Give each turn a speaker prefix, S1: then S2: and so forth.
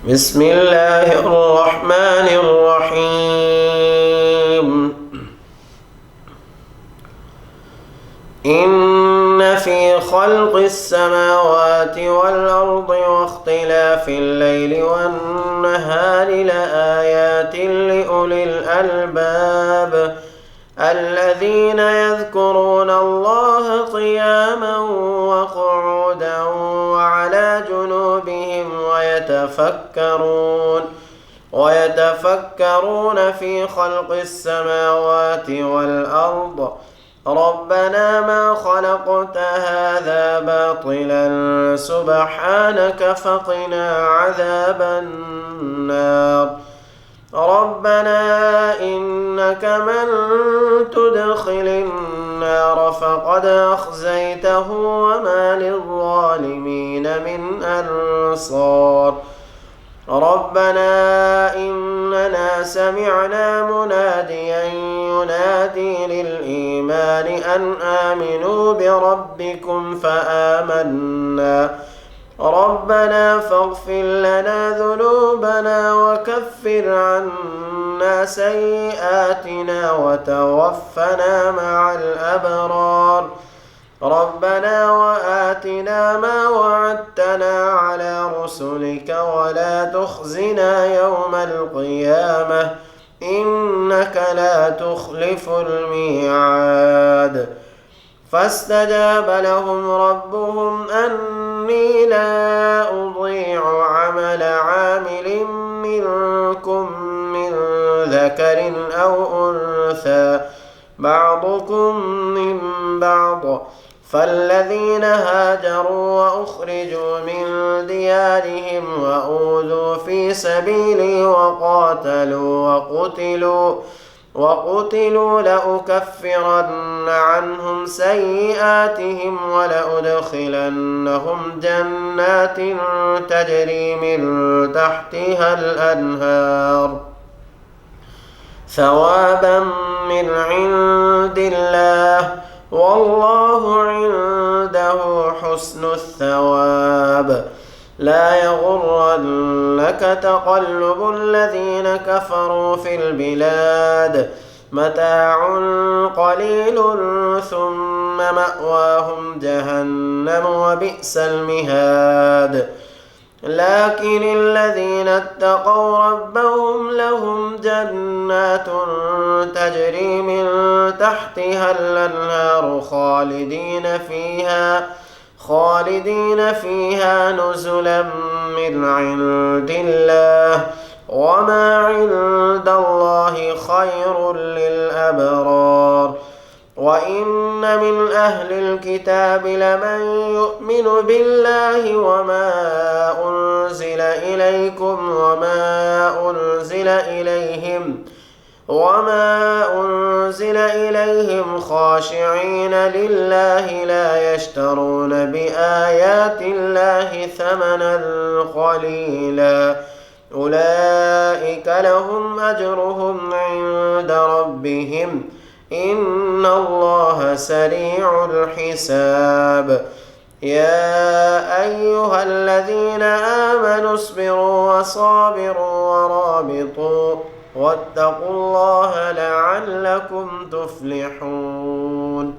S1: بسم الله الرحمن الرحيم. إن في خلق السماوات والأرض واختلاف الليل والنهار لآيات لأولي الألباب الذين يذكرون الله قياما وقعودا وعلى جنوبهم ويتفكرون في خلق السماوات والأرض ربنا ما خلقت هذا باطلا سبحانك فقنا عذاب النار. ربنا إنك من تدخل النار فقد أخزيته وما للظالمين من أنصار. ربنا إننا سمعنا مناديا ينادي للإيمان أن آمنوا بربكم فآمنا. ربنا فاغفر لنا ذنوبنا وكفر عنا سيئاتنا وتوفنا مع الأبرار. ربنا وآتنا ما وعدتنا على رسلك ولا تخزنا يوم القيامة إنك لا تخلف الميعاد. فاستجاب لهم ربهم أني لا أضيع عمل عامل منكم من ذكر أو أنثى بعضكم من بعض. فالذين هاجروا وأخرجوا من ديارهم وأوذوا في سبيلي وقتلوا لأكفرن عنهم سيئاتهم ولأدخلنهم جنات تجري من تحتها الأنهار ثوابا من عند الله والله عنده حسن الثواب. لا يغرنك تقلب الذين كفروا في البلاد متاع قليل ثم مأواهم جهنم وبئس المهاد. لكن الذين اتقوا ربهم لهم جنات تجري من تحتها الأنهار خالدين فيها نزلا من عند الله وما عند الله خير للأبرار. وإن من أهل الكتاب لمن يؤمن بالله وما أنزل إليكم وما أنزل إليهم خاشعين لله لا يشترون بآيات الله ثمنا قليلا أولئك لهم أجرهم عند ربهم إن الله سريع الحساب. يا أيها الذين آمنوا اصبروا وصابروا ورابطوا واتقوا الله لعلكم تفلحون.